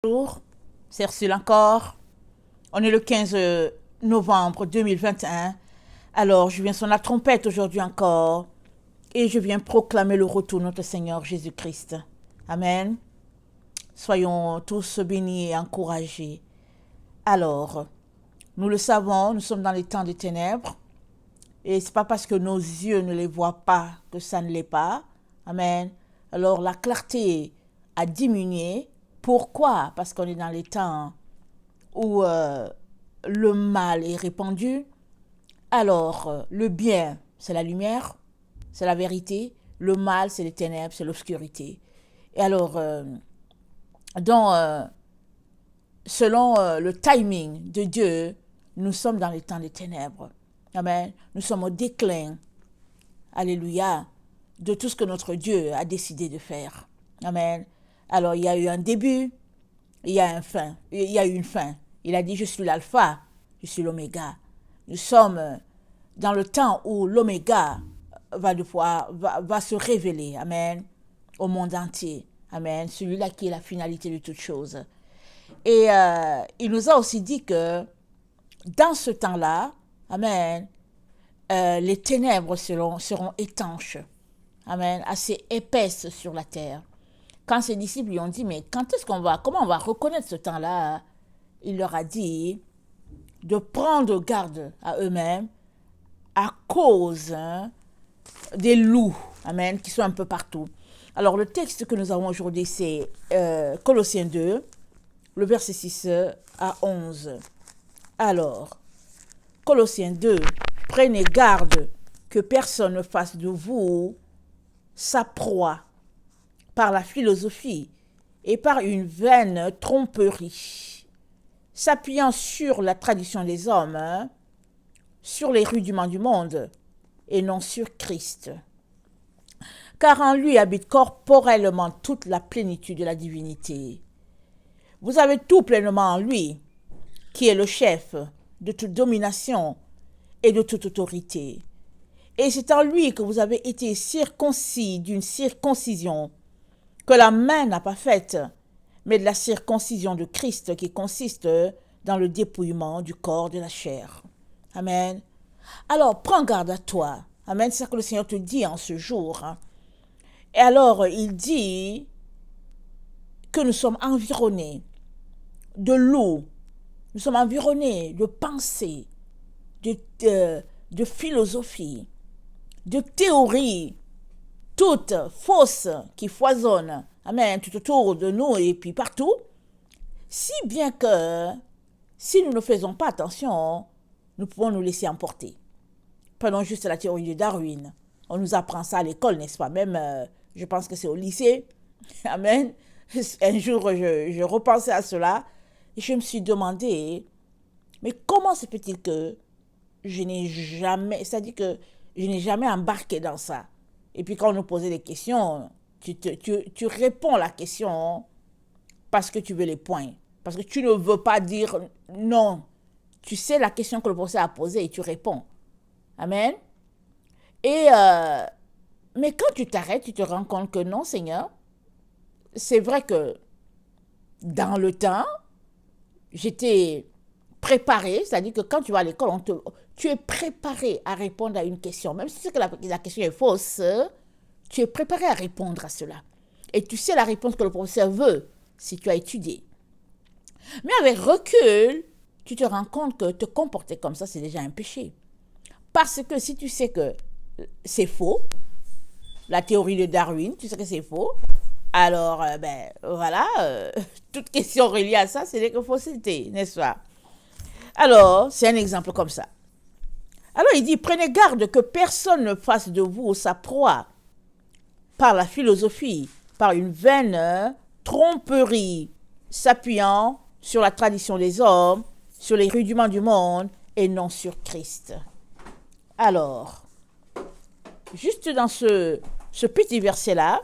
Bonjour, c'est Ursule encore. On est le 15 novembre 2021. Alors, je viens sonner la trompette aujourd'hui encore et je viens proclamer le retour de notre Seigneur Jésus-Christ. Amen. Soyons tous bénis et encouragés. Alors, nous le savons, nous sommes dans les temps des ténèbres et c'est pas parce que nos yeux ne les voient pas que ça ne l'est pas. Amen. Alors, la clarté a diminué. Pourquoi? Parce qu'on est dans les temps où le mal est répandu. Alors, le bien, c'est la lumière, c'est la vérité. Le mal, c'est les ténèbres, c'est l'obscurité. Et alors, selon le timing de Dieu, nous sommes dans les temps des ténèbres. Amen. Nous sommes au déclin, alléluia, de tout ce que notre Dieu a décidé de faire. Amen. Alors, il y a eu un début, il y a eu une fin. Il a dit, je suis l'alpha, je suis l'oméga. Nous sommes dans le temps où l'oméga va se révéler, amen, au monde entier. Amen, celui-là qui est la finalité de toutes choses. Et il nous a aussi dit que dans ce temps-là, amen, les ténèbres seront étanches, amen, assez épaisses sur la terre. Quand ses disciples lui ont dit, mais comment on va reconnaître ce temps-là? Il leur a dit de prendre garde à eux-mêmes à cause des loups, amen, qui sont un peu partout. Alors le texte que nous avons aujourd'hui, c'est Colossiens 2, le verset 6 à 11. Alors, Colossiens 2, prenez garde que personne ne fasse de vous sa proie par la philosophie et par une vaine tromperie, s'appuyant sur la tradition des hommes, sur les rudiments du monde, et non sur Christ. Car en lui habite corporellement toute la plénitude de la divinité. Vous avez tout pleinement en lui, qui est le chef de toute domination et de toute autorité. Et c'est en lui que vous avez été circoncis d'une circoncision que la main n'a pas faite, mais de la circoncision de Christ qui consiste dans le dépouillement du corps de la chair. Amen. Alors, prends garde à toi. Amen. C'est ce que le Seigneur te dit en ce jour. Et alors, il dit que nous sommes environnés de loups, nous sommes environnés de pensées, de philosophie, de théories, toutes fausses qui foisonnent, amen, tout autour de nous et puis partout, si bien que si nous ne faisons pas attention, nous pouvons nous laisser emporter. Prenons juste la théorie de Darwin. On nous apprend ça à l'école, n'est-ce pas? Même, je pense que c'est au lycée. Amen. Un jour, je repensais à cela et je me suis demandé, mais comment se peut-il que c'est-à-dire que je n'ai jamais embarqué dans ça. Et puis quand on nous posait des questions, tu réponds à la question parce que tu veux les points. Parce que tu ne veux pas dire non. Tu sais la question que le professeur a posée et tu réponds. Amen. Et mais quand tu t'arrêtes, tu te rends compte que non, Seigneur, c'est vrai que dans le temps, j'étais préparé, c'est-à-dire que quand tu vas à l'école, tu es préparé à répondre à une question. Même si c'est que la question est fausse, tu es préparé à répondre à cela. Et tu sais la réponse que le professeur veut si tu as étudié. Mais avec recul, tu te rends compte que te comporter comme ça, c'est déjà un péché. Parce que si tu sais que c'est faux, la théorie de Darwin, tu sais que c'est faux, alors, voilà, toute question reliée à ça, c'est des faussetés, n'est-ce pas? Alors, c'est un exemple comme ça. Alors, il dit, prenez garde que personne ne fasse de vous sa proie par la philosophie, par une vaine tromperie, s'appuyant sur la tradition des hommes, sur les rudiments du monde et non sur Christ. Alors, juste dans ce petit verset-là,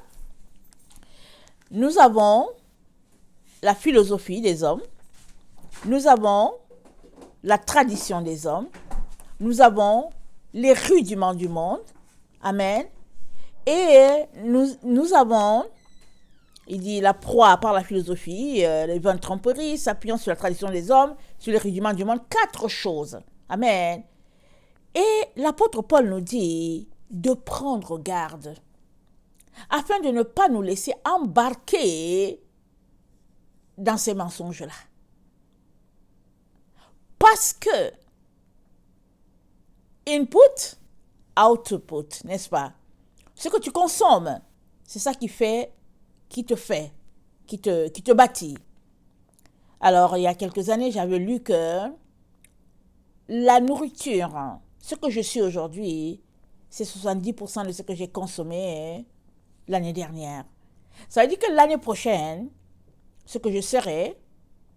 nous avons la philosophie des hommes, nous avons la tradition des hommes, nous avons les rudiments du monde, amen, et nous avons Il dit la proie par la philosophie, les vaines tromperies, s'appuyant sur la tradition des hommes, sur les rudiments du monde, 4 choses. Amen. Et l'apôtre Paul nous dit de prendre garde, afin de ne pas nous laisser embarquer dans ces mensonges-là. Parce que input, output, n'est-ce pas? Ce que tu consommes, c'est ça qui te bâtit. Alors, il y a quelques années, j'avais lu que la nourriture, ce que je suis aujourd'hui, c'est 70% de ce que j'ai consommé l'année dernière. Ça veut dire que l'année prochaine, ce que je serai,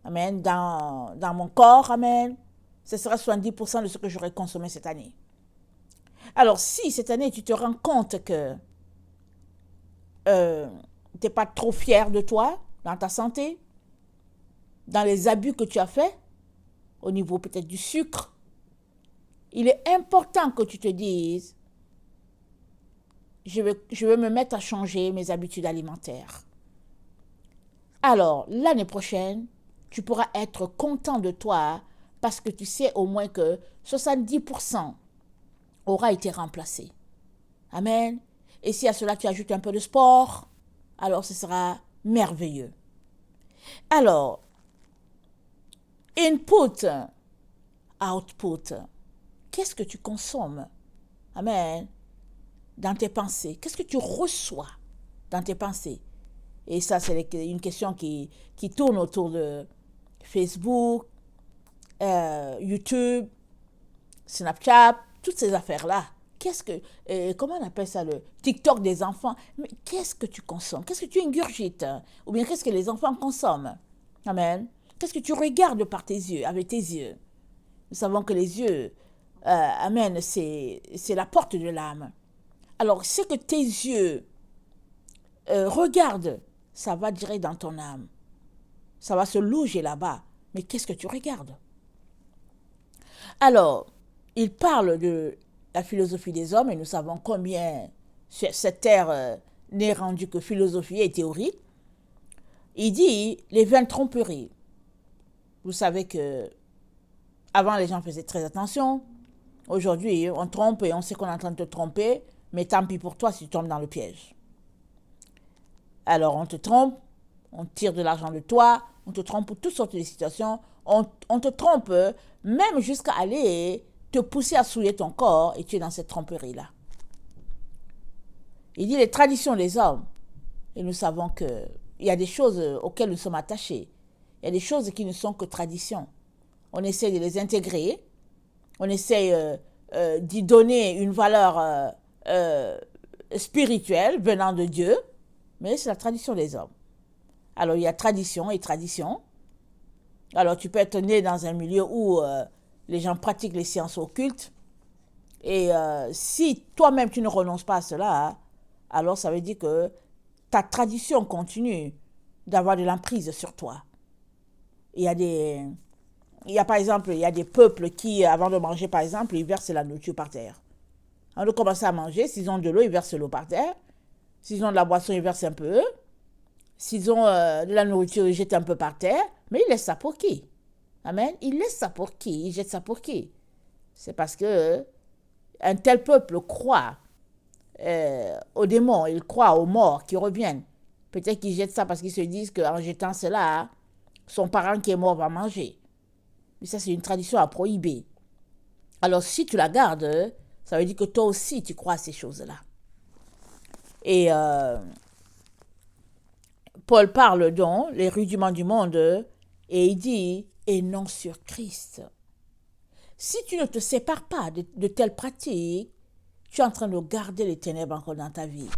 amen, dans mon corps, amen, ce sera 70% de ce que j'aurais consommé cette année. Alors, si cette année, tu te rends compte que tu n'es pas trop fier de toi, dans ta santé, dans les abus que tu as faits, au niveau peut-être du sucre, il est important que tu te dises, je vais me mettre à changer mes habitudes alimentaires. Alors, l'année prochaine, tu pourras être content de toi parce que tu sais au moins que 70% aura été remplacé. Amen. Et si à cela tu ajoutes un peu de sport, alors ce sera merveilleux. Alors, input, output. Qu'est-ce que tu consommes? Amen. Dans tes pensées. Qu'est-ce que tu reçois dans tes pensées? Et ça, c'est une question qui tourne autour de Facebook, YouTube, Snapchat, toutes ces affaires-là. Comment on appelle ça, le TikTok des enfants? Mais qu'est-ce que tu consommes? Qu'est-ce que tu ingurgites? Ou bien qu'est-ce que les enfants consomment? Amen. Qu'est-ce que tu regardes par tes yeux, avec tes yeux? Nous savons que les yeux, amen, c'est la porte de l'âme. Alors, ce que tes yeux regardent, ça va direct dans ton âme. Ça va se loger là-bas. Mais qu'est-ce que tu regardes? Alors, il parle de la philosophie des hommes, et nous savons combien cette terre n'est rendue que philosophie et théorie. Il dit les vaines tromperies. Vous savez que avant les gens faisaient très attention. Aujourd'hui, on trompe et on sait qu'on est en train de te tromper, mais tant pis pour toi si tu tombes dans le piège. Alors on te trompe, on tire de l'argent de toi, on te trompe pour toutes sortes de situations, on te trompe même jusqu'à aller te pousser à souiller ton corps et tu es dans cette tromperie-là. Il dit les traditions des hommes, et nous savons qu'il y a des choses auxquelles nous sommes attachés, il y a des choses qui ne sont que traditions. On essaie de les intégrer, on essaie d'y donner une valeur spirituelle venant de Dieu, mais c'est la tradition des hommes. Alors il y a tradition et tradition. Alors tu peux être né dans un milieu où les gens pratiquent les sciences occultes, et si toi-même tu ne renonces pas à cela, alors ça veut dire que ta tradition continue d'avoir de l'emprise sur toi. Il y a par exemple, il y a des peuples qui, avant de manger par exemple, ils versent la nourriture par terre. Avant de commencer à manger, s'ils ont de l'eau, ils versent l'eau par terre. S'ils ont de la boisson, ils versent un peu. S'ils ont de la nourriture, ils jettent un peu par terre. Mais ils laissent ça pour qui? Amen. Ils laissent ça pour qui? Ils jettent ça pour qui? C'est parce que un tel peuple croit aux démons, il croit aux morts qui reviennent. Peut-être qu'ils jettent ça parce qu'ils se disent qu'en jetant cela, son parent qui est mort va manger. Mais ça, c'est une tradition à prohiber. Alors, si tu la gardes, ça veut dire que toi aussi, tu crois à ces choses-là. Et Paul parle donc, les rudiments du monde, et il dit, et non sur Christ. Si tu ne te sépares pas de telles pratiques, tu es en train de garder les ténèbres encore dans ta vie.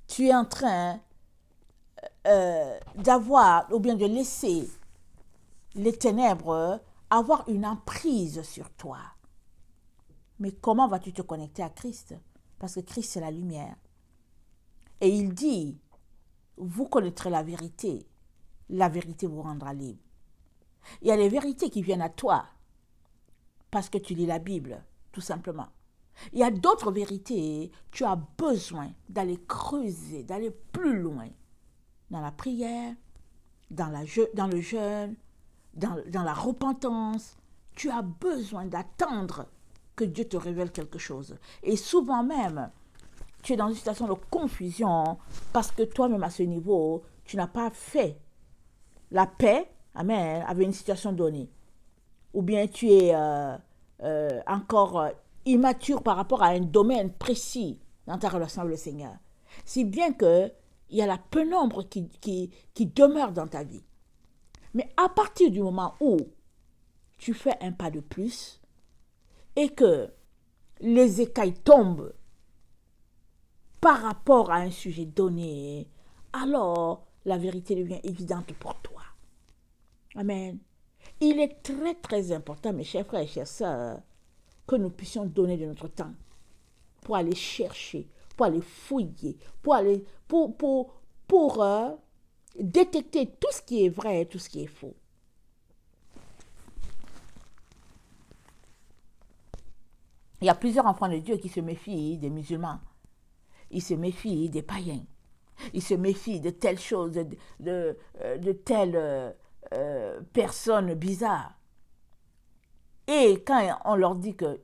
Tu es en train d'avoir, ou bien de laisser les ténèbres avoir une emprise sur toi. Mais comment vas-tu te connecter à Christ? Parce que Christ, c'est la lumière. Et il dit, vous connaîtrez la vérité vous rendra libre. Il y a des vérités qui viennent à toi parce que tu lis la Bible, tout simplement. Il y a d'autres vérités, tu as besoin d'aller creuser, d'aller plus loin. dans la prière, dans le jeûne, dans la repentance. Tu as besoin d'attendre que Dieu te révèle quelque chose. Et souvent même, tu es dans une situation de confusion parce que toi-même à ce niveau, tu n'as pas fait la paix, amen, avec une situation donnée. Ou bien tu es encore immature par rapport à un domaine précis dans ta relation avec le Seigneur. Si bien que il y a la pénombre qui demeure dans ta vie. Mais à partir du moment où tu fais un pas de plus et que les écailles tombent par rapport à un sujet donné, alors la vérité devient évidente pour toi. Amen. Il est très très important, mes chers frères et chères sœurs, que nous puissions donner de notre temps pour aller chercher, pour aller fouiller, pour détecter tout ce qui est vrai et tout ce qui est faux. Il y a plusieurs enfants de Dieu qui se méfient des musulmans. Ils se méfient des païens. Ils se méfient de telles choses, de telles personnes bizarres. Et quand on leur dit que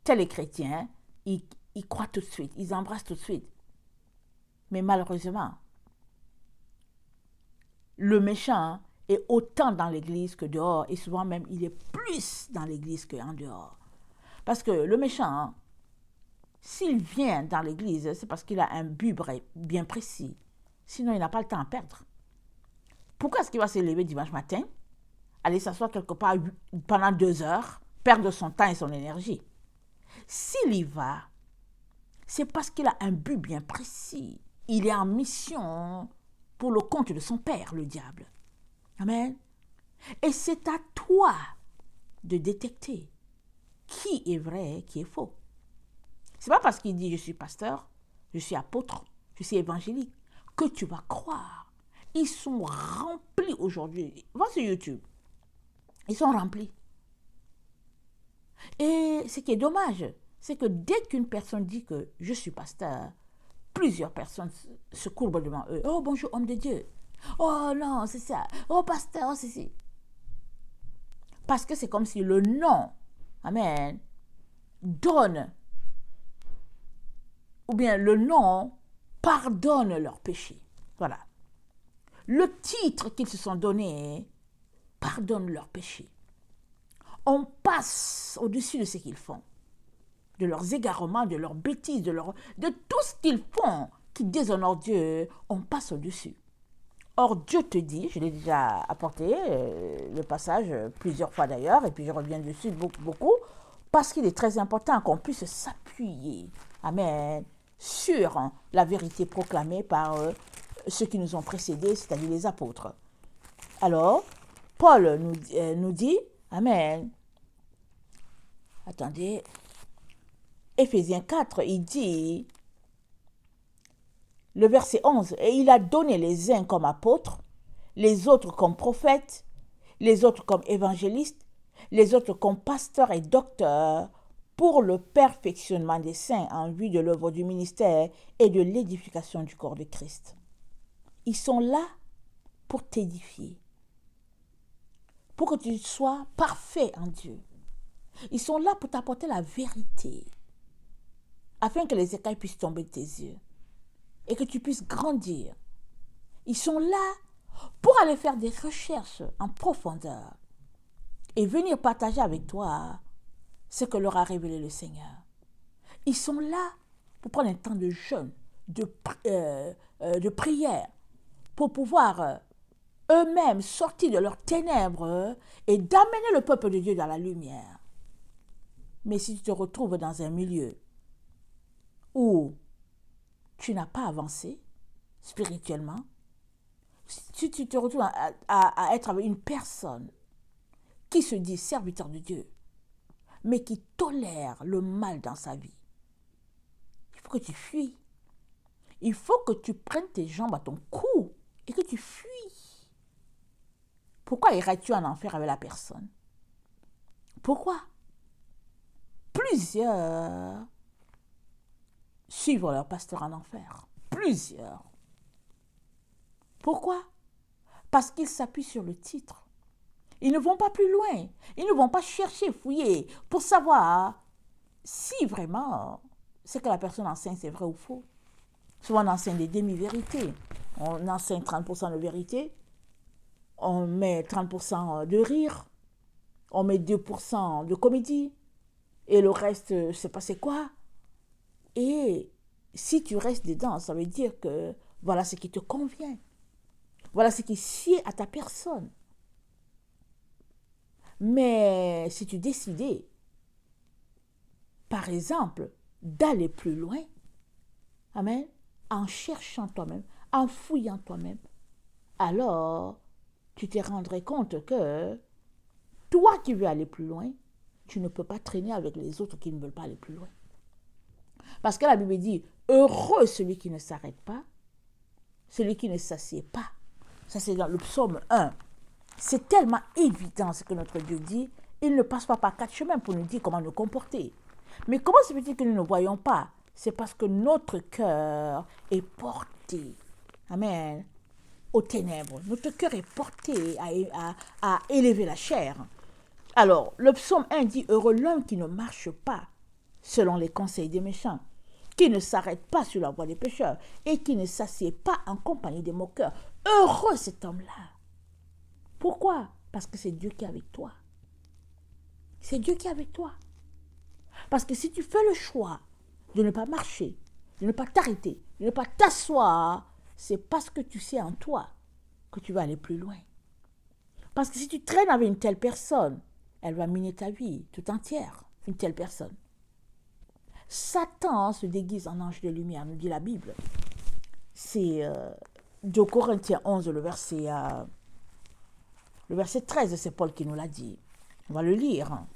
tel est chrétien, ils croient tout de suite, ils embrassent tout de suite. Mais malheureusement, le méchant est autant dans l'église que dehors, et souvent même il est plus dans l'église qu'en dehors. Parce que le méchant, s'il vient dans l'église, c'est parce qu'il a un but bien précis. Sinon, il n'a pas le temps à perdre. Pourquoi est-ce qu'il va se lever dimanche matin, aller s'asseoir quelque part pendant 2 heures, perdre son temps et son énergie? S'il y va, c'est parce qu'il a un but bien précis. Il est en mission pour le compte de son père, le diable. Amen. Et c'est à toi de détecter qui est vrai et qui est faux. C'est pas parce qu'il dit je suis pasteur, je suis apôtre, je suis évangélique que tu vas croire. Ils sont remplis aujourd'hui. Va sur YouTube. Ils sont remplis. Et ce qui est dommage, c'est que dès qu'une personne dit que je suis pasteur, plusieurs personnes se courbent devant eux. Oh, bonjour, homme de Dieu. Oh non, c'est ça. Oh, pasteur, c'est ça. Parce que c'est comme si le nom, amen, donne, ou bien le nom pardonne leurs péchés. Voilà. Le titre qu'ils se sont donné pardonne leurs péchés. On passe au-dessus de ce qu'ils font, de leurs égarements, de leurs bêtises, de tout ce qu'ils font qui déshonore Dieu, on passe au-dessus. Or, Dieu te dit, je l'ai déjà apporté, le passage plusieurs fois d'ailleurs, et puis je reviens dessus beaucoup, parce qu'il est très important qu'on puisse s'appuyer, amen, sur la vérité proclamée par ceux qui nous ont précédés, c'est-à-dire les apôtres. Alors, Paul nous dit, amen, attendez, Éphésiens 4, il dit, le verset 11, « Et il a donné les uns comme apôtres, les autres comme prophètes, les autres comme évangélistes, les autres comme pasteurs et docteurs, pour le perfectionnement des saints en vue de l'œuvre du ministère et de l'édification du corps de Christ. » Ils sont là pour t'édifier, pour que tu sois parfait en Dieu. Ils sont là pour t'apporter la vérité, afin que les écailles puissent tomber de tes yeux et que tu puisses grandir. Ils sont là pour aller faire des recherches en profondeur et venir partager avec toi ce que leur a révélé le Seigneur. Ils sont là pour prendre un temps de jeûne, de prière, pour pouvoir eux-mêmes sortir de leurs ténèbres et d'amener le peuple de Dieu dans la lumière. Mais si tu te retrouves dans un milieu où tu n'as pas avancé spirituellement, si tu te retrouves à être avec une personne qui se dit serviteur de Dieu, mais qui tolère le mal dans sa vie, il faut que tu fuis. Il faut que tu prennes tes jambes à ton cou et que tu fuis. Pourquoi irais-tu en enfer avec la personne? Pourquoi? Plusieurs suivent leur pasteur en enfer. Plusieurs. Pourquoi? Parce qu'ils s'appuient sur le titre. Ils ne vont pas plus loin. Ils ne vont pas chercher, fouiller pour savoir si vraiment ce que la personne enseigne, c'est vrai ou faux. Souvent, on enseigne des demi-vérités. On enseigne 30% de vérité. On met 30% de rire. On met 2% de comédie. Et le reste, je ne sais pas c'est quoi. Et si tu restes dedans, ça veut dire que voilà ce qui te convient. Voilà ce qui sied à ta personne. Mais si tu décidais, par exemple, d'aller plus loin, amen, en cherchant toi-même, en fouillant toi-même, alors tu te rendrais compte que toi qui veux aller plus loin, tu ne peux pas traîner avec les autres qui ne veulent pas aller plus loin. Parce que la Bible dit, heureux celui qui ne s'arrête pas, celui qui ne s'assied pas. Ça, c'est dans le psaume 1. C'est tellement évident ce que notre Dieu dit. Il ne passe pas par 4 chemins pour nous dire comment nous comporter. Mais comment se fait-il que nous ne voyons pas? C'est parce que notre cœur est porté, amen, aux ténèbres. Notre cœur est porté à élever la chair. Alors, le psaume 1 dit, heureux l'homme qui ne marche pas selon les conseils des méchants, qui ne s'arrête pas sur la voie des pécheurs et qui ne s'assied pas en compagnie des moqueurs. Heureux cet homme-là. Pourquoi? Parce que c'est Dieu qui est avec toi. C'est Dieu qui est avec toi. Parce que si tu fais le choix de ne pas marcher, de ne pas t'arrêter, de ne pas t'asseoir, c'est parce que tu sais en toi que tu vas aller plus loin. Parce que si tu traînes avec une telle personne, elle va miner ta vie tout entière, une telle personne. Satan se déguise en ange de lumière, nous dit la Bible. C'est 2 Corinthiens 11, le verset 13, c'est Paul qui nous l'a dit. On va le lire.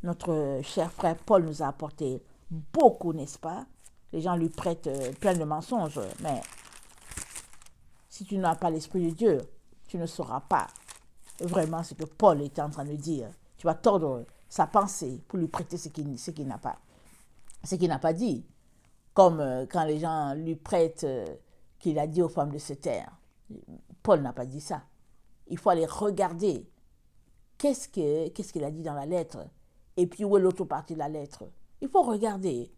Notre cher frère Paul nous a apporté beaucoup, n'est-ce pas? Les gens lui prêtent plein de mensonges, mais si tu n'as pas l'Esprit de Dieu, tu ne sauras pas vraiment ce que Paul était en train de dire. Tu vas tordre sa pensée pour lui prêter ce qu'il n'a pas dit. Comme quand les gens lui prêtent qu'il a dit aux femmes de se taire. Paul n'a pas dit ça. Il faut aller regarder qu'est-ce qu'il a dit dans la lettre et puis où est l'autre partie de la lettre. Il faut regarder.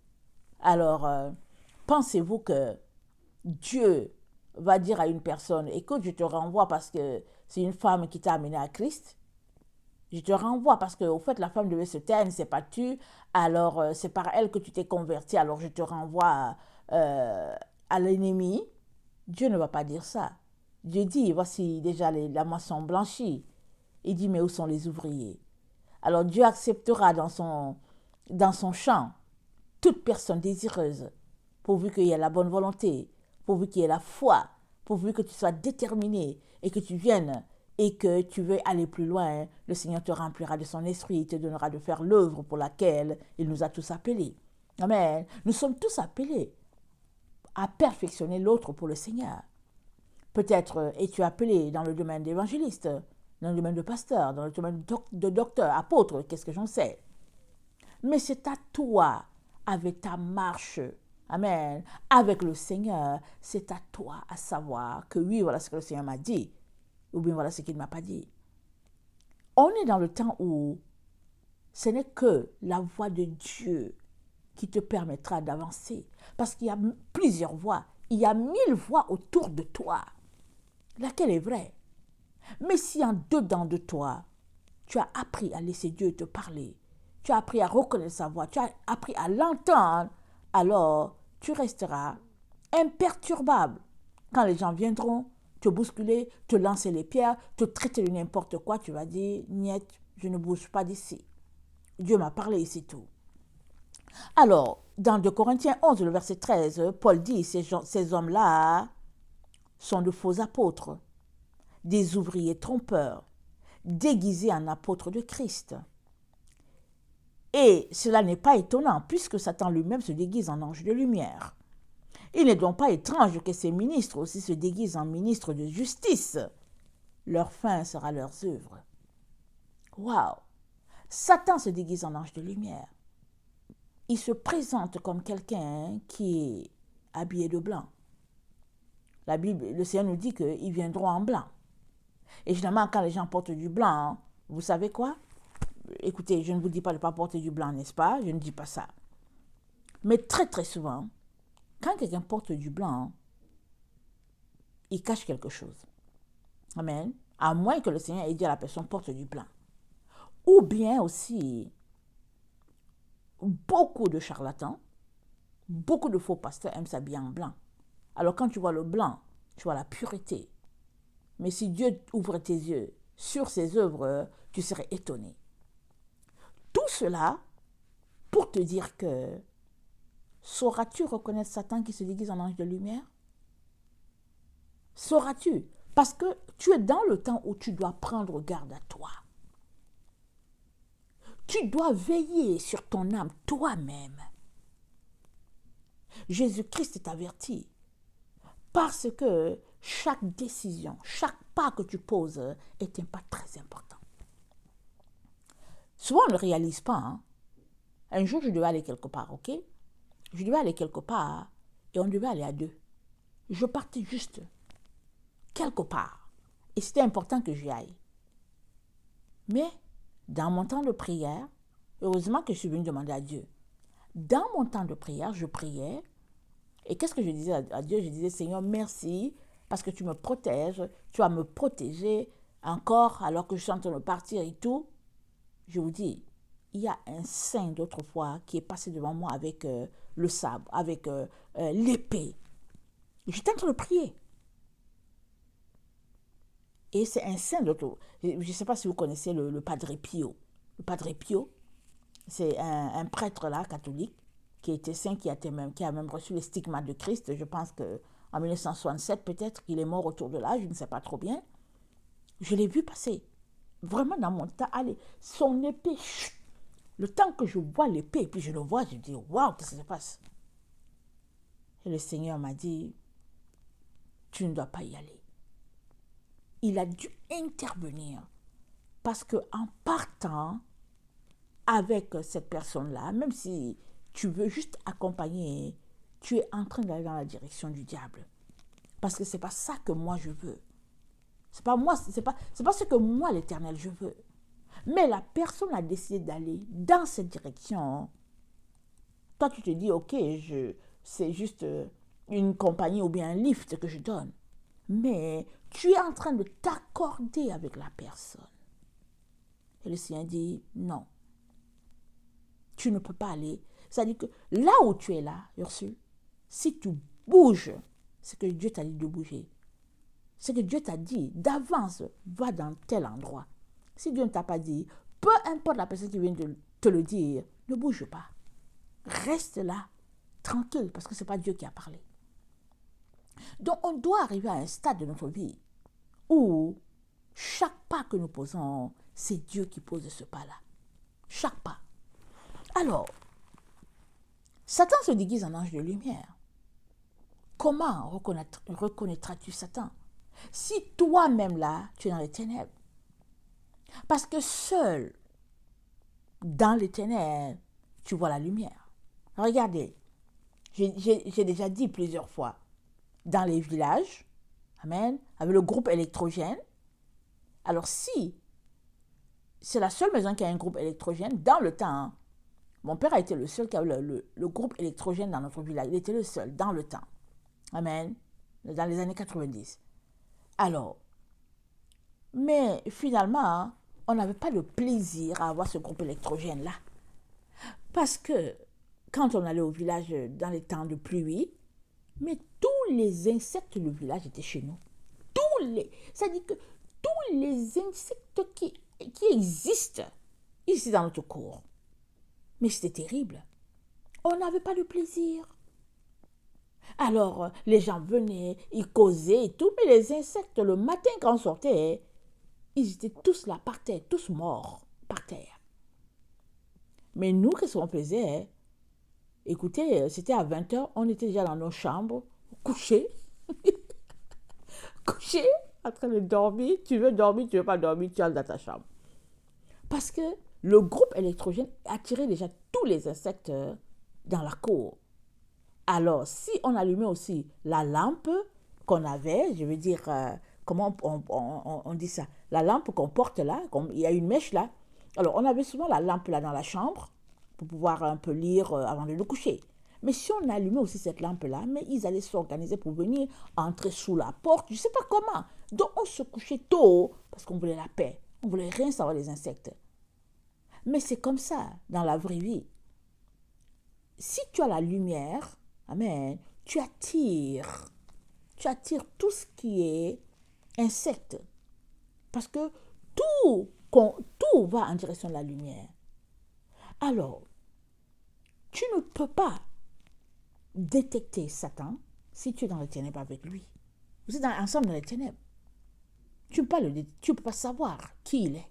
Alors, pensez-vous que Dieu va dire à une personne, écoute, je te renvoie parce que c'est une femme qui t'a amené à Christ. Je te renvoie parce qu'au fait, la femme devait se taire, elle ne s'est pas tue. Alors, c'est par elle que tu t'es converti. Alors, je te renvoie à l'ennemi. Dieu ne va pas dire ça. Dieu dit, voici déjà la moisson blanchie. Il dit, mais où sont les ouvriers? Alors, Dieu acceptera dans son champ toute personne désireuse, pourvu qu'il y ait la bonne volonté, pourvu qu'il y ait la foi, pourvu que tu sois déterminé et que tu viennes et que tu veux aller plus loin. Le Seigneur te remplira de son esprit, il te donnera de faire l'œuvre pour laquelle il nous a tous appelés. Amen. Nous sommes tous appelés à perfectionner l'autre pour le Seigneur. Peut-être es-tu appelé dans le domaine d'évangéliste, dans le domaine de pasteur, dans le domaine de docteur, apôtre, qu'est-ce que j'en sais. Mais c'est à toi, avec ta marche, amen, avec le Seigneur, c'est à toi à savoir que oui, voilà ce que le Seigneur m'a dit, ou bien voilà ce qu'il ne m'a pas dit. On est dans le temps où ce n'est que la voix de Dieu qui te permettra d'avancer. Parce qu'il y a plusieurs voix. Il y a 1000 voix autour de toi. Laquelle est vraie? Mais si en dedans de toi, tu as appris à laisser Dieu te parler, tu as appris à reconnaître sa voix, tu as appris à l'entendre, alors tu resteras imperturbable. Quand les gens viendront te bousculer, te lancer les pierres, te traiter de n'importe quoi, tu vas dire, niet, je ne bouge pas d'ici. Dieu m'a parlé ici tout. Alors, dans 2 Corinthiens 11, le verset 13, Paul dit, ces hommes-là sont de faux apôtres, des ouvriers trompeurs, déguisés en apôtres de Christ. Et cela n'est pas étonnant, puisque Satan lui-même se déguise en ange de lumière. Il n'est donc pas étrange que ces ministres aussi se déguisent en ministres de justice. Leur fin sera leurs œuvres. Waouh! Satan se déguise en ange de lumière. Il se présente comme quelqu'un qui est habillé de blanc. la Bible, le Seigneur nous dit qu'ils viendront en blanc. Et généralement, quand les gens portent du blanc, vous savez quoi? Écoutez, je ne vous dis pas de ne pas porter du blanc, n'est-ce pas? Je ne dis pas ça. Mais très très souvent, quand quelqu'un porte du blanc, il cache quelque chose. Amen. À moins que le Seigneur ait dit à la personne porte du blanc. Ou bien aussi, beaucoup de charlatans, beaucoup de faux pasteurs aiment s'habiller en blanc. Alors quand tu vois le blanc, tu vois la pureté. Mais si Dieu ouvre tes yeux sur ses œuvres, tu serais étonné. Tout cela pour te dire que sauras-tu reconnaître Satan qui se déguise en ange de lumière? Sauras-tu? Parce que tu es dans le temps où tu dois prendre garde à toi. Tu dois veiller sur ton âme toi-même. Jésus-Christ t'avertit. Parce que chaque décision, chaque pas que tu poses est un pas très important. Souvent, on ne le réalise pas. Hein. Un jour, je devais aller quelque part, ok? Je devais aller quelque part et on devait aller à deux. Je partais juste quelque part. Et c'était important que j'y aille. Mais dans mon temps de prière, heureusement que je suis venue demander à Dieu. Dans mon temps de prière, je priais. Et qu'est-ce que je disais à Dieu? Je disais, Seigneur, merci parce que tu me protèges. Tu vas me protéger encore alors que je suis en train de partir et tout. Je vous dis, il y a un saint d'autrefois qui est passé devant moi avec le sabre, avec l'épée. J'étais en train de prier. Et c'est un saint d'autrefois. Je ne sais pas si vous connaissez le Padre Pio. Le Padre Pio, c'est un prêtre là, catholique, qui était saint, qui a même reçu les stigmates de Christ. Je pense qu'en 1967, peut-être qu'il est mort autour de là, je ne sais pas trop bien. Je l'ai vu passer. Vraiment dans mon temps, allez, son épée, chut, le temps que je vois l'épée, et puis je le vois, je dis, waouh, qu'est-ce qui se passe? Et le Seigneur m'a dit, tu ne dois pas y aller. Il a dû intervenir, parce qu'en partant avec cette personne-là, même si tu veux juste accompagner, tu es en train d'aller dans la direction du diable. Parce que ce n'est pas ça que moi je veux. C'est pas ce que moi l'Éternel je veux. Mais la personne a décidé d'aller dans cette direction. Toi tu te dis ok, c'est juste une compagnie ou bien un lift que je donne. Mais tu es en train de t'accorder avec la personne. Et le Seigneur dit non. Tu ne peux pas aller. C'est-à-dire que là où tu es là, Ursule, si tu bouges, c'est que Dieu t'a dit de bouger. C'est que Dieu t'a dit d'avance, va dans tel endroit. Si Dieu ne t'a pas dit, peu importe la personne qui vient de te le dire, ne bouge pas. Reste là, tranquille, parce que ce n'est pas Dieu qui a parlé. Donc on doit arriver à un stade de notre vie où chaque pas que nous posons, c'est Dieu qui pose ce pas-là. Chaque pas. Alors, Satan se déguise en ange de lumière. Comment reconnaîtras-tu Satan? Si toi-même là, tu es dans les ténèbres. Parce que seul, dans les ténèbres, tu vois la lumière. Regardez, j'ai déjà dit plusieurs fois, dans les villages, amen, avec le groupe électrogène, alors si c'est la seule maison qui a un groupe électrogène, dans le temps, mon père a été le seul qui avait le groupe électrogène dans notre village. Il était le seul, dans le temps. Amen. Dans les années 90. Alors, mais finalement, on n'avait pas de plaisir à avoir ce groupe électrogène-là. Parce que quand on allait au village dans les temps de pluie, mais tous les insectes du village étaient chez nous. C'est-à-dire que tous les insectes qui existent, ils étaient dans notre cour. Mais c'était terrible. On n'avait pas de plaisir. Alors, les gens venaient, ils causaient et tout, mais les insectes, le matin quand on sortait, ils étaient tous là, par terre, tous morts, par terre. Mais nous, qu'est-ce qu'on faisait? Écoutez, c'était à 20h, on était déjà dans nos chambres, couchés, couchés, en train de dormir. Tu veux dormir, tu veux pas dormir, tu es dans ta chambre. Parce que le groupe électrogène attirait déjà tous les insectes dans la cour. Alors, si on allumait aussi la lampe, qu'on avait, je veux dire, comment on dit ça, la lampe qu'on porte là, il y a une mèche là. Alors, on avait souvent la lampe là dans la chambre pour pouvoir un peu lire avant de nous coucher. Mais si on allumait aussi cette lampe-là, mais ils allaient s'organiser pour venir entrer sous la porte, je ne sais pas comment. Donc, on se couchait tôt parce qu'on voulait la paix. On ne voulait rien savoir des insectes. Mais c'est comme ça dans la vraie vie. Si tu as la lumière, amen, tu attires tout ce qui est insecte. Parce que tout va en direction de la lumière. Alors, tu ne peux pas détecter Satan si tu es dans les ténèbres avec lui. Vous êtes ensemble dans les ténèbres. Tu ne peux pas savoir qui il est.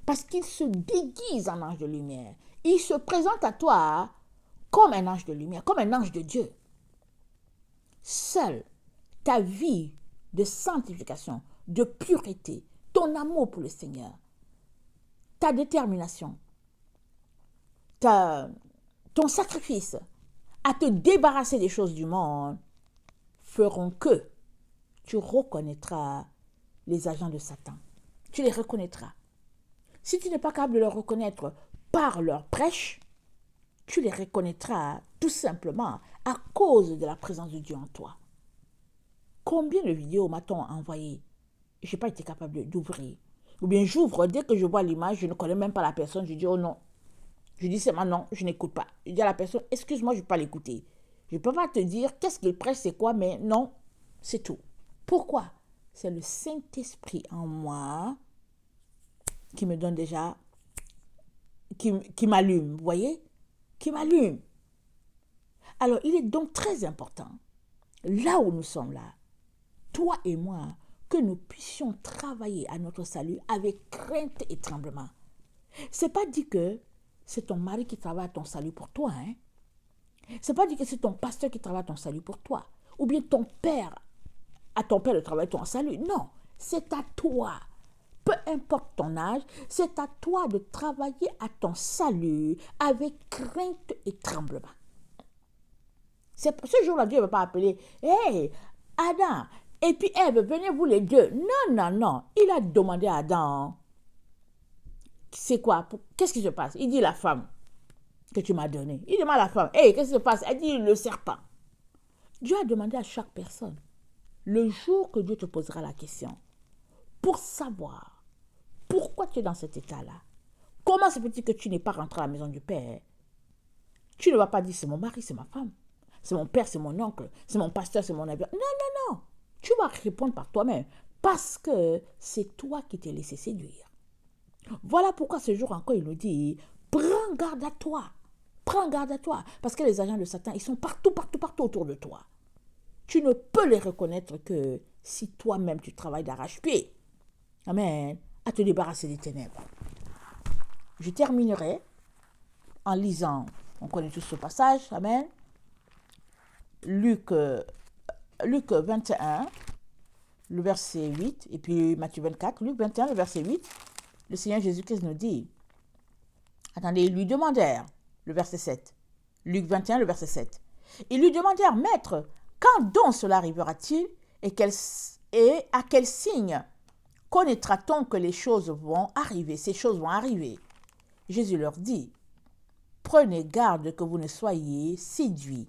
Parce qu'il se déguise en ange de lumière. Il se présente à toi comme un ange de lumière, comme un ange de Dieu. Seule ta vie de sanctification, de pureté, ton amour pour le Seigneur, ta détermination, ton sacrifice à te débarrasser des choses du monde feront que tu reconnaîtras les agents de Satan. Tu les reconnaîtras. Si tu n'es pas capable de les reconnaître par leur prêche, tu les reconnaîtras tout simplement à cause de la présence de Dieu en toi. Combien de vidéos m'a-t-on envoyé? Je n'ai pas été capable d'ouvrir. Ou bien j'ouvre, dès que je vois l'image, je ne connais même pas la personne, je dis oh non. Je dis seulement non, je n'écoute pas. Je dis à la personne, excuse-moi, je ne vais pas l'écouter. Je ne peux pas te dire qu'est-ce qu'il prêche, c'est quoi, mais non, c'est tout. Pourquoi? C'est le Saint-Esprit en moi qui me donne déjà, qui m'allume, vous voyez? Qui m'allume. Alors, il est donc très important, là où nous sommes là, toi et moi, que nous puissions travailler à notre salut avec crainte et tremblement. C'est pas dit que c'est ton mari qui travaille à ton salut pour toi, hein? C'est pas dit que c'est ton pasteur qui travaille à ton salut pour toi, ou bien ton père, à ton père de travailler à ton salut. Non, c'est à toi. Peu importe ton âge, c'est à toi de travailler à ton salut avec crainte et tremblement. Ce jour-là, Dieu ne va pas appeler, hey, Adam, et puis Ève, venez vous les deux. Non, non, non. Il a demandé à Adam, c'est quoi? Qu'est-ce qui se passe? Il dit la femme que tu m'as donnée. Il demande à la femme, hey, qu'est-ce qui se passe? Elle dit le serpent. Dieu a demandé à chaque personne, le jour que Dieu te posera la question, pour savoir pourquoi tu es dans cet état-là. Comment se peut-il que tu n'es pas rentré à la maison du Père? Tu ne vas pas dire c'est mon mari, c'est ma femme. C'est mon père, c'est mon oncle. C'est mon pasteur, c'est mon ami. Non, non, non. Tu vas répondre par toi-même. Parce que c'est toi qui t'es laissé séduire. Voilà pourquoi ce jour encore, il nous dit, prends garde à toi. Prends garde à toi. Parce que les agents de Satan, ils sont partout, partout, partout autour de toi. Tu ne peux les reconnaître que si toi-même tu travailles d'arrache-pied. Amen. À te débarrasser des ténèbres. Je terminerai en lisant, on connaît tous ce passage, amen. Luc 21, le verset 8, et puis Matthieu 24, Luc 21, le verset 8, le Seigneur Jésus-Christ nous dit, attendez, ils lui demandèrent, le verset 7, Luc 21, le verset 7, ils lui demandèrent, Maître, quand donc cela arrivera-t-il et à quel signe connaîtra-t-on que les choses vont arriver, ces choses vont arriver? Jésus leur dit, prenez garde que vous ne soyez séduits,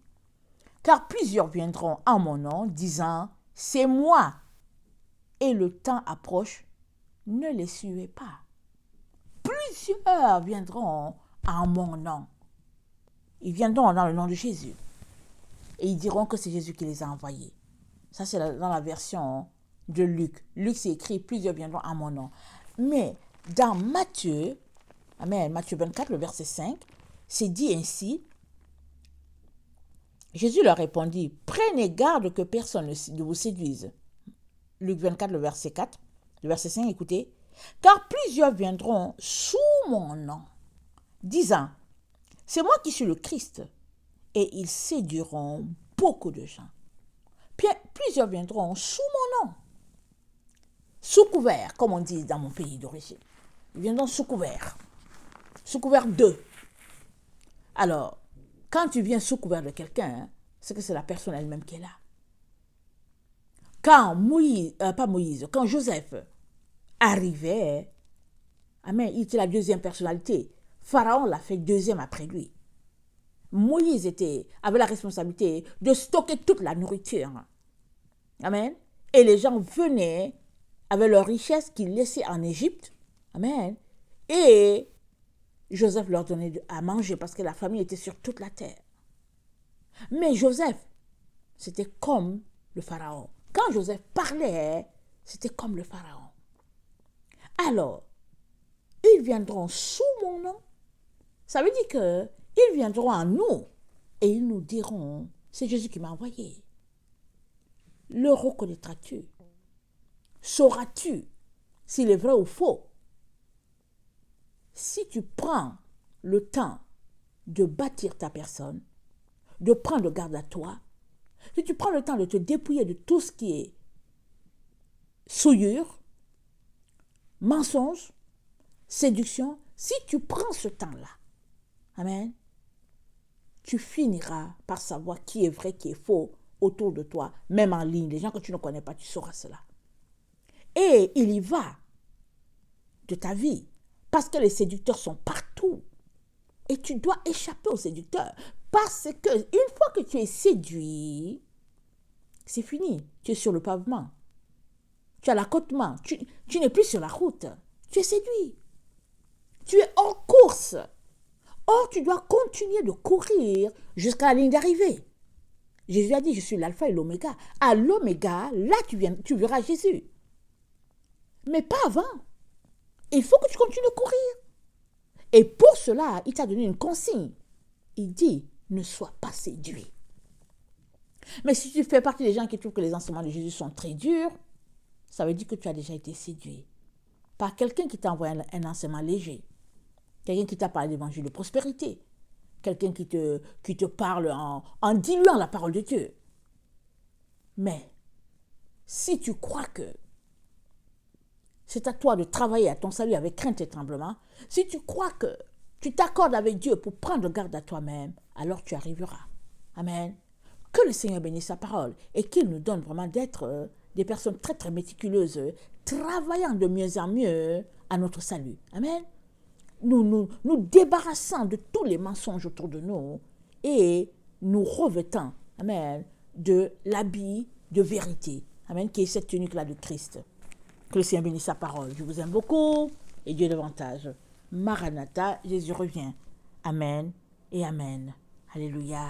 car plusieurs viendront en mon nom, disant, c'est moi, et le temps approche, ne les suivez pas. Plusieurs viendront en mon nom. Ils viendront dans le nom de Jésus. Et ils diront que c'est Jésus qui les a envoyés. Ça, c'est dans la version de Luc. Luc, c'est écrit, plusieurs viendront en mon nom. Mais dans Matthieu, amen, Matthieu 24, le verset 5, c'est dit ainsi, Jésus leur répondit, prenez garde que personne ne vous séduise. Luc 24, le verset 4, le verset 5, écoutez, car plusieurs viendront sous mon nom, disant, c'est moi qui suis le Christ, et ils séduiront beaucoup de gens. Puis plusieurs viendront sous mon nom, sous couvert, comme on dit dans mon pays d'origine. Ils viendront sous couvert d'eux. Alors, quand tu viens sous couvert de quelqu'un, c'est que c'est la personne elle-même qui est là. Quand quand Joseph arrivait, amen, il était la deuxième personnalité. Pharaon l'a fait deuxième après lui. Moïse avait la responsabilité de stocker toute la nourriture. Amen. Et les gens venaient avec leurs richesses qu'ils laissaient en Égypte. Amen. Et Joseph leur donnait à manger parce que la famille était sur toute la terre. Mais Joseph, c'était comme le Pharaon. Quand Joseph parlait, c'était comme le Pharaon. Alors, ils viendront sous mon nom. Ça veut dire qu'ils viendront à nous et ils nous diront, c'est Jésus qui m'a envoyé. Le reconnaîtras-tu? Sauras-tu s'il est vrai ou faux? Si tu prends le temps de bâtir ta personne, de prendre garde à toi, si tu prends le temps de te dépouiller de tout ce qui est souillure, mensonge, séduction, si tu prends ce temps-là, amen, tu finiras par savoir qui est vrai, qui est faux autour de toi, même en ligne. Les gens que tu ne connais pas, tu sauras cela. Et il y va de ta vie, parce que les séducteurs sont partout. Et tu dois échapper aux séducteurs. Parce que une fois que tu es séduit, c'est fini. Tu es sur le pavement. Tu as l'accotement. Tu n'es plus sur la route. Tu es séduit. Tu es en course. Or, tu dois continuer de courir jusqu'à la ligne d'arrivée. Jésus a dit, je suis l'alpha et l'oméga. À l'oméga, là, tu verras Jésus. Mais pas avant. Il faut que tu continues de courir. Et pour cela, il t'a donné une consigne. Il dit, ne sois pas séduit. Mais si tu fais partie des gens qui trouvent que les enseignements de Jésus sont très durs, ça veut dire que tu as déjà été séduit par quelqu'un qui t'a envoyé un enseignement léger. Quelqu'un qui t'a parlé d'évangile de prospérité. Quelqu'un qui te parle en diluant la parole de Dieu. Mais si tu crois que c'est à toi de travailler à ton salut avec crainte et tremblement, si tu crois que tu t'accordes avec Dieu pour prendre garde à toi-même, alors tu arriveras. Amen. Que le Seigneur bénisse sa parole et qu'il nous donne vraiment d'être des personnes très très méticuleuses, travaillant de mieux en mieux à notre salut. Amen. Nous débarrassant de tous les mensonges autour de nous et nous revêtant, amen, de l'habit de vérité, amen, qui est cette tunique-là de Christ. Que le Seigneur bénisse sa parole. Je vous aime beaucoup et Dieu davantage. Maranatha, Jésus revient. Amen et amen. Alléluia.